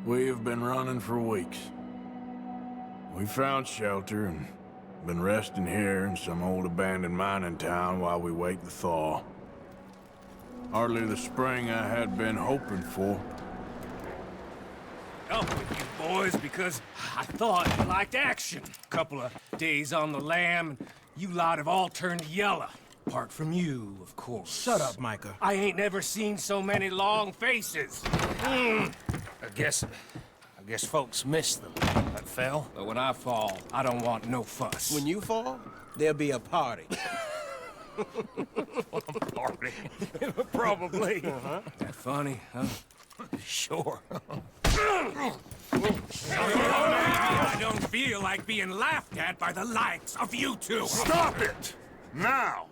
We have been running for weeks. We found shelter and been resting here in some old abandoned mining town while we wait the thaw. Hardly the spring I had been hoping for. Up with you boys because I thought you liked action. Couple of days on the lam, and you lot have all turned yellow. Apart from you, of course. Shut up, Micah. I ain't never seen so many long faces. I guess folks miss them. That fell. But when I fall, I don't want no fuss. When you fall, there'll be a party. Party? Probably. That funny, huh? Sure. I don't feel like being laughed at by the likes of you two. Stop it! Now!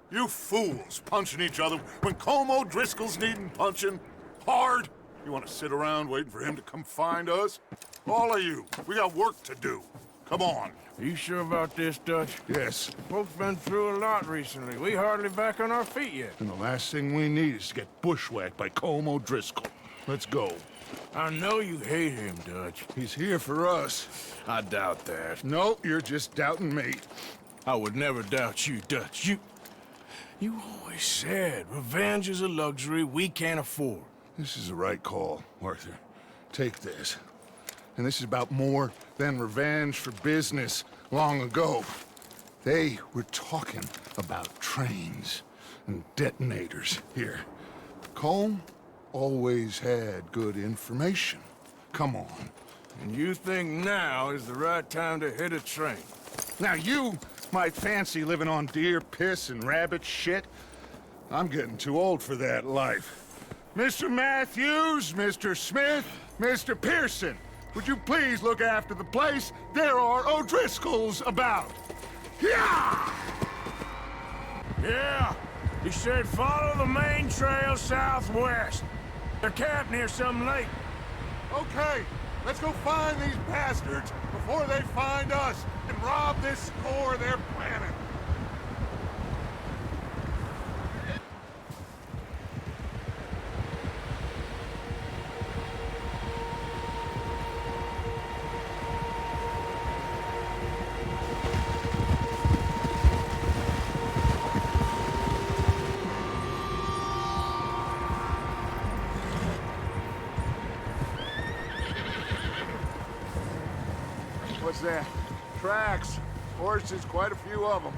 You fools punching each other when Colm O'Driscoll's needing punching hard. You want to sit around waiting for him to come find us? All of you, we got work to do. Come on. Are you sure about this, Dutch? Yes. Folks been through a lot recently. We hardly back on our feet yet. And the last thing we need is to get bushwhacked by Colm O'Driscoll. Let's go. I know you hate him, Dutch. He's here for us. I doubt that. No, you're just doubting me. I would never doubt you, Dutch. You always said revenge is a luxury we can't afford. This is the right call, Arthur. Take this. And this is about more than revenge for business long ago. They were talking about trains and detonators here. Colm always had good information. Come on. And you think now is the right time to hit a train? Now you might fancy living on deer piss and rabbit shit. I'm getting too old for that life. Mr. Matthews, Mr. Smith, Mr. Pearson, would you please look after the place? There are O'Driscolls about. Yeah! Yeah, he said follow the main trail southwest. They're camped near some lake. Okay, let's go find these bastards before they find us and rob this score they're planning. What's that? Tracks. Horses, quite a few of them.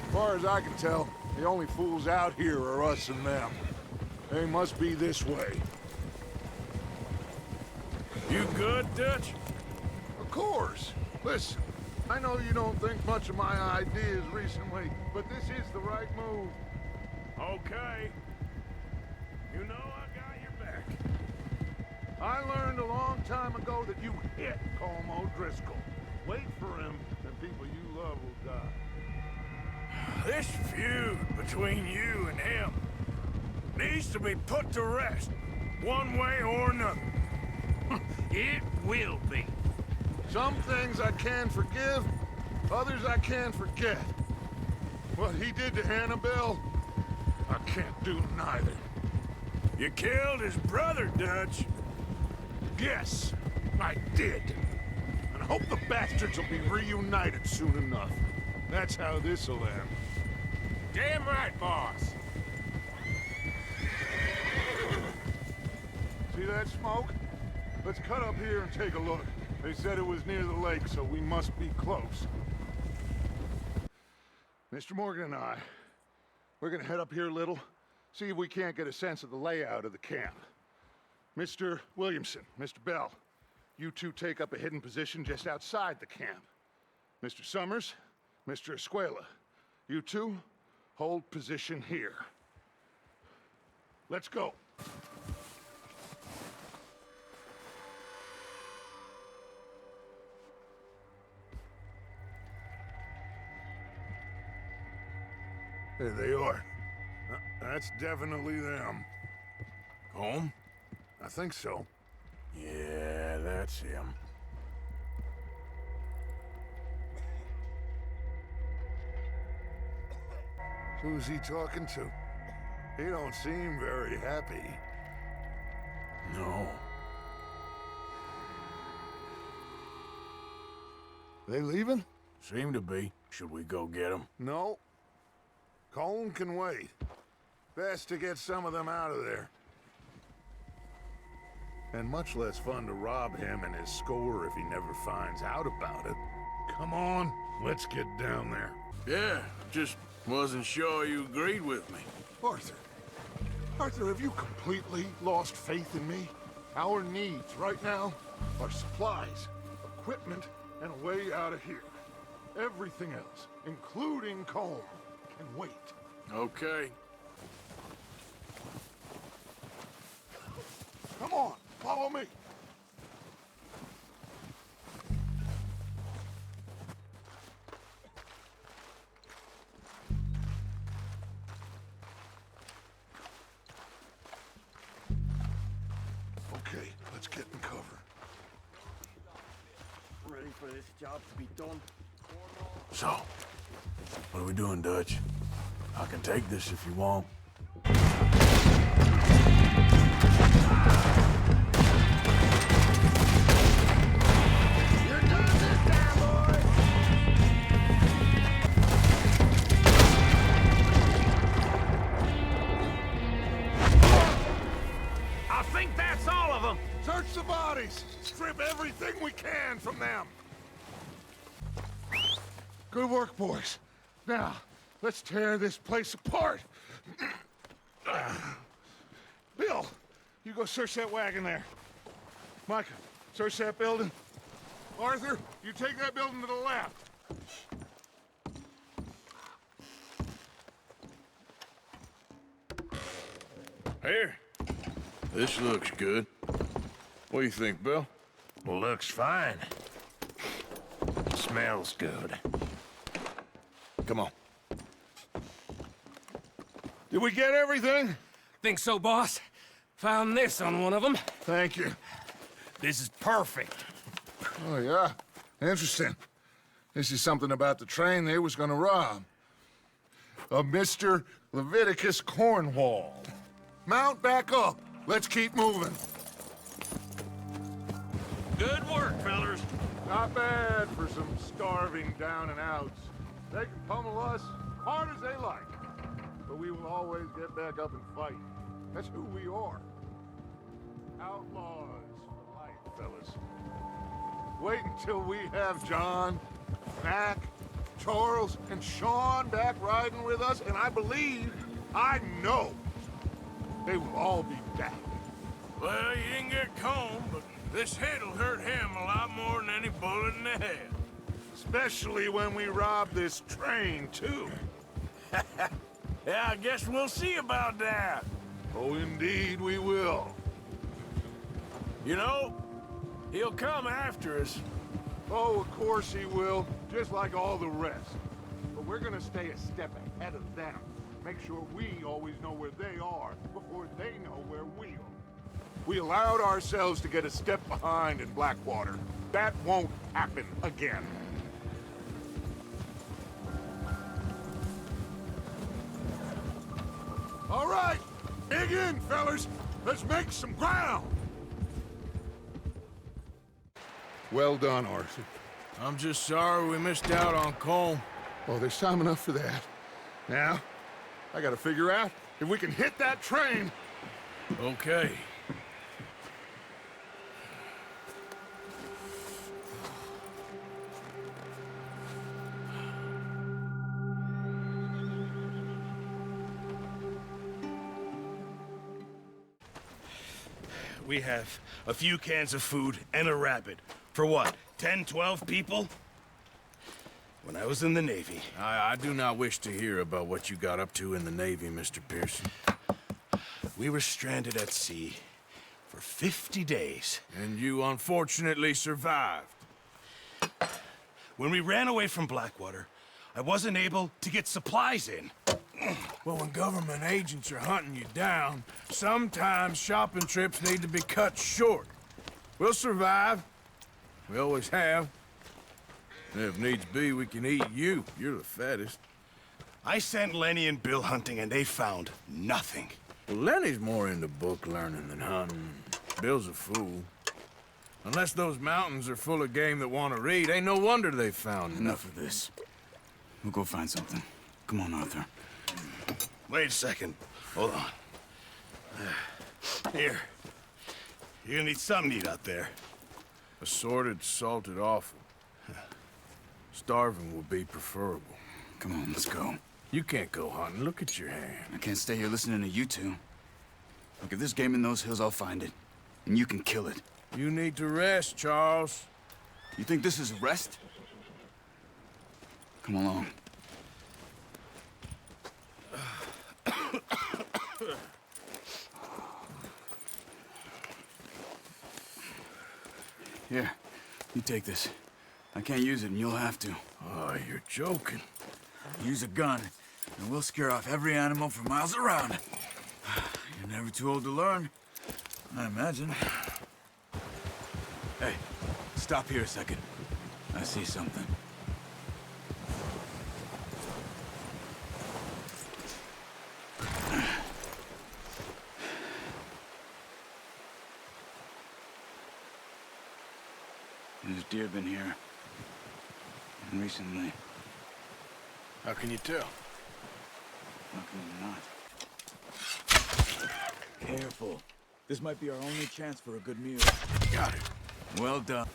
As far as I can tell, the only fools out here are us and them. They must be this way. You good, Dutch? Of course. Listen, I know you don't think much of my ideas recently, but this is the right move. Okay. You know I got your back. I learned a long time ago that you hit Colm O'Driscoll. Wait for him, and people you love will die. This feud between you and him needs to be put to rest, one way or another. It will be. Some things I can forgive, others I can't forget. What he did to Annabelle, I can't do neither. You killed his brother, Dutch. Yes, I did. And I hope the bastards will be reunited soon enough. That's how this'll end. Damn right, boss. See that smoke? Let's cut up here and take a look. They said it was near the lake, so we must be close. Mr. Morgan and we're gonna head up here a little, see if we can't get a sense of the layout of the camp. Mr. Williamson, Mr. Bell, you two take up a hidden position just outside the camp. Mr. Summers, Mr. Escuela, you two hold position here. Let's go. There they are. That's definitely them. Home? I think so. Yeah, that's him. Who's he talking to? You don't seem very happy. No. They leaving? Seem to be. Should we go get them? No. Colm can wait. Best to get some of them out of there. And much less fun to rob him and his score if he never finds out about it. Come on, let's get down there. Yeah, just wasn't sure you agreed with me. Arthur. Arthur, have you completely lost faith in me? Our needs right now are supplies, equipment, and a way out of here. Everything else, including Colm, can wait. Okay. Come on, follow me. Okay, let's get in cover. Ready for this job to be done? So, what are we doing, Dutch? I can take this if you want. You're done this time, boys! I think that's all of them. Search the bodies! Strip everything we can from them! Good work, boys. Now, let's tear this place apart. Bill, you go search that wagon there. Micah, search that building. Arthur, you take that building to the left. Here. This looks good. What do you think, Bill? Looks fine. Smells good. Come on. Did we get everything? Think so, boss? Found this on one of them. Thank you. This is perfect. Oh, yeah? Interesting. This is something about the train they was gonna rob. A Mr. Leviticus Cornwall. Mount back up. Let's keep moving. Good work, fellers. Not bad for some starving down and outs. They can pummel us hard as they like. But we will always get back up and fight. That's who we are. Outlaws for life, fellas. Wait until we have John, Mac, Charles, and Sean back riding with us, and I believe, I know, they will all be back. Well, you didn't get Colm, but this hit'll hurt him a lot more than any bullet in the head. Especially when we rob this train, too. Yeah, I guess we'll see about that. Oh, indeed we will. You know, he'll come after us. Oh, of course he will, just like all the rest. But we're gonna stay a step ahead of them. Make sure we always know where they are before they know where we are. We allowed ourselves to get a step behind in Blackwater. That won't happen again. All right, dig in, fellas. Let's make some ground. Well done, Arthur. I'm just sorry we missed out on Colm. Oh, there's time enough for that. Now, I gotta figure out if we can hit that train. Okay. We have a few cans of food and a rabbit. For what, 10, 12 people? When I was in the Navy... I do not wish to hear about what you got up to in the Navy, Mr. Pearson. We were stranded at sea for 50 days. And you unfortunately survived. When we ran away from Blackwater, I wasn't able to get supplies in. Well, when government agents are hunting you down, sometimes shopping trips need to be cut short. We'll survive. We always have. And if needs be, we can eat you. You're the fattest. I sent Lenny and Bill hunting, and they found nothing. Well, Lenny's more into book learning than hunting. Bill's a fool. Unless those mountains are full of game that want to read, ain't no wonder they found Enough of this. We'll go find something. Come on, Arthur. Wait a second. Hold on. Here. You're gonna need something to eat out there. Assorted, salted offal. Starving would be preferable. Come on, let's go. You can't go hunting. Look at your hand. I can't stay here listening to you two. Look, if there's game in those hills, I'll find it. And you can kill it. You need to rest, Charles. You think this is rest? Come along. Here, you take this. I can't use it, and you'll have to. Oh, you're joking. Use a gun, and we'll scare off every animal for miles around. You're never too old to learn, I imagine. Hey, stop here a second. I see something. There's deer been here. And recently. How can you tell? How can you not? Careful. This might be our only chance for a good meal. Got it. Well done.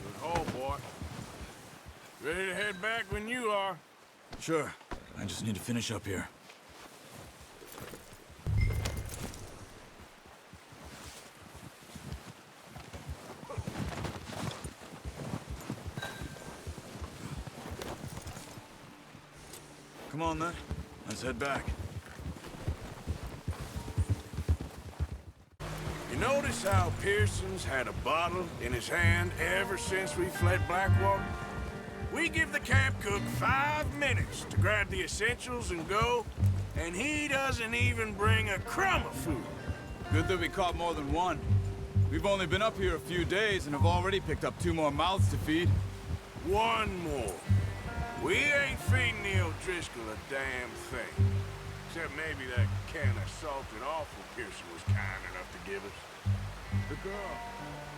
Good haul, boy. Ready to head back when you are. Sure. I just need to finish up here. Come on, then. Let's head back. You notice how Pearson's had a bottle in his hand ever since we fled Blackwater? We give the camp cook 5 minutes to grab the essentials and go, and he doesn't even bring a crumb of food. Good that we caught more than one. We've only been up here a few days and have already picked up 2 more mouths to feed. One more. We ain't feeding the O'Driscoll a damn thing. Except maybe that can of salted offal Pearson was kind enough to give us. The girl,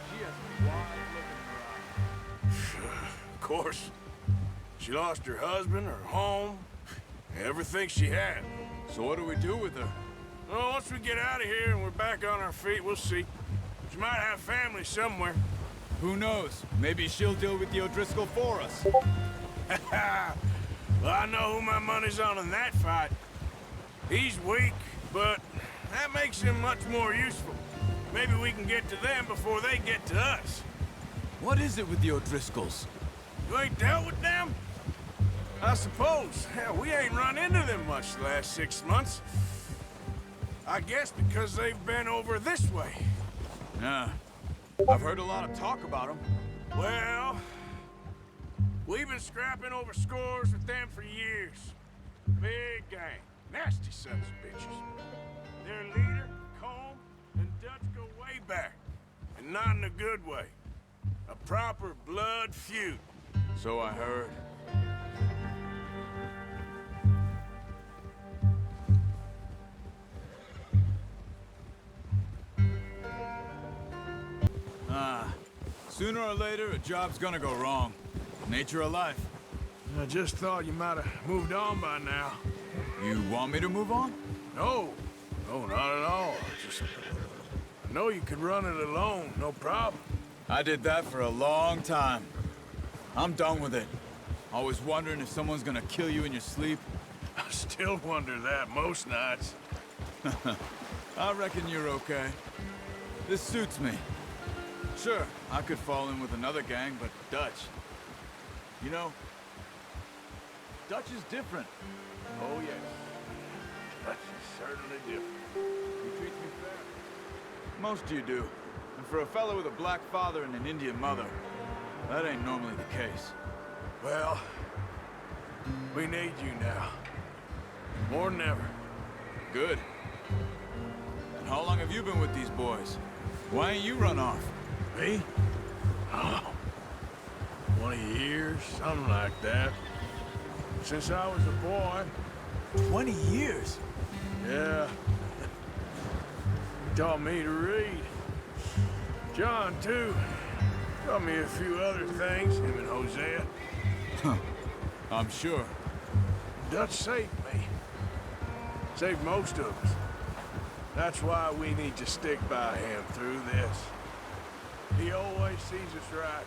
she has a wide look in her eye. Of course. She lost her husband, her home, everything she had. So what do we do with her? Well, once we get out of here and we're back on our feet, we'll see. She might have family somewhere. Who knows? Maybe she'll deal with the O'Driscoll for us. Well, I know who my money's on in that fight. He's weak, but that makes him much more useful. Maybe we can get to them before they get to us. What is it with the O'Driscolls? You ain't dealt with them? I suppose. Hell, we ain't run into them much the last 6 months. I guess because they've been over this way. Yeah. I've heard a lot of talk about them. Well, we've been scrapping over scores with them for years. Big gang. Nasty sons of bitches. Their leader, Combe, and Dutch go way back. And not in a good way. A proper blood feud. So I heard. Sooner or later, a job's gonna go wrong. Nature of life. I just thought you might have moved on by now. You want me to move on? No, not at all. I know you could run it alone, no problem. I did that for a long time. I'm done with it. Always wondering if someone's gonna kill you in your sleep. I still wonder that most nights. I reckon you're okay. This suits me. Sure, I could fall in with another gang, but Dutch... You know, Dutch is different. Oh, yes. That's certainly different. He treats me fair. Most you do. And for a fellow with a black father and an Indian mother, that ain't normally the case. Well, we need you now. More than ever. Good. And how long have you been with these boys? Why ain't you run off? Me? Oh, 20 years, something like that. Since I was a boy. 20 years? Yeah. He taught me to read. John, too. Taught me a few other things, him and Hosea. Huh. I'm sure. Dutch saved me. Saved most of us. That's why we need to stick by him through this. He always sees us right.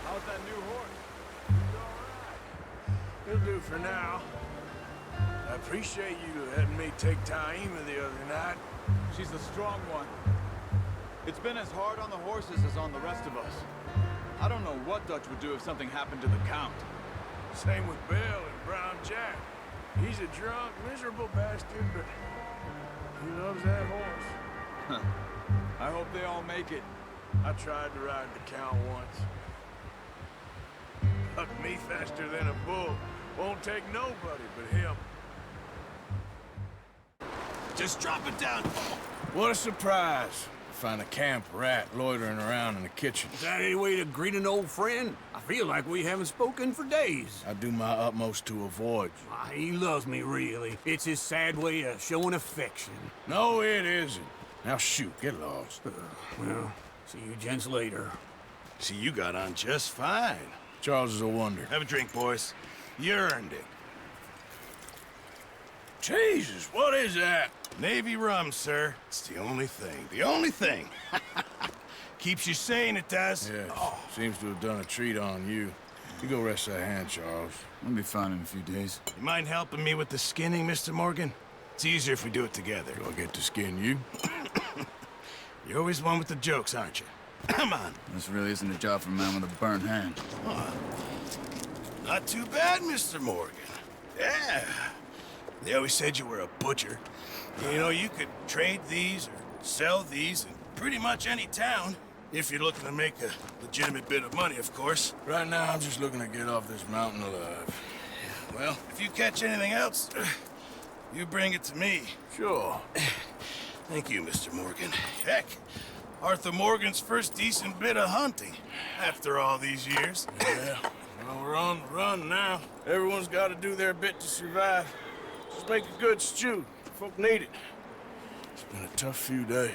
How's that new horse? He's all right. He'll do for now. I appreciate you letting me take Taima the other night. She's a strong one. It's been as hard on the horses as on the rest of us. I don't know what Dutch would do if something happened to the Count. Same with Bill and Brown Jack. He's a drunk, miserable bastard, but he loves that horse. I hope they all make it. I tried to ride the Count once. Bucked me faster than a bull. Won't take nobody but him. Just drop it down. What a surprise. Find a camp rat loitering around in the kitchen. Is that any way to greet an old friend? I feel like we haven't spoken for days. I do my utmost to avoid you. Why, he loves me, really. It's his sad way of showing affection. No, it isn't. Now shoot, get lost. Well, see you gents later. See, you got on just fine. Charles is a wonder. Have a drink, boys. You earned it. Jesus, what is that? Navy rum, sir. It's the only thing. The only thing. Keeps you sane, it does. Yes, seems to have done a treat on you. You go rest that hand, Charles. I'll be fine in a few days. You mind helping me with the skinning, Mr. Morgan? It's easier if we do it together. Do I get to skin you? You're always one with the jokes, aren't you? Come on. This really isn't a job for a man with a burnt hand. Not too bad, Mr. Morgan. Yeah. They always said you were a butcher. You know, you could trade these or sell these in pretty much any town. If you're looking to make a legitimate bit of money, of course. Right now, I'm just looking to get off this mountain alive. Well, if you catch anything else, you bring it to me. Sure. Thank you, Mr. Morgan. Heck, Arthur Morgan's first decent bit of hunting after all these years. Yeah, well, we're on the run now. Everyone's got to do their bit to survive. Just make a good stew. Folk need it. It's been a tough few days.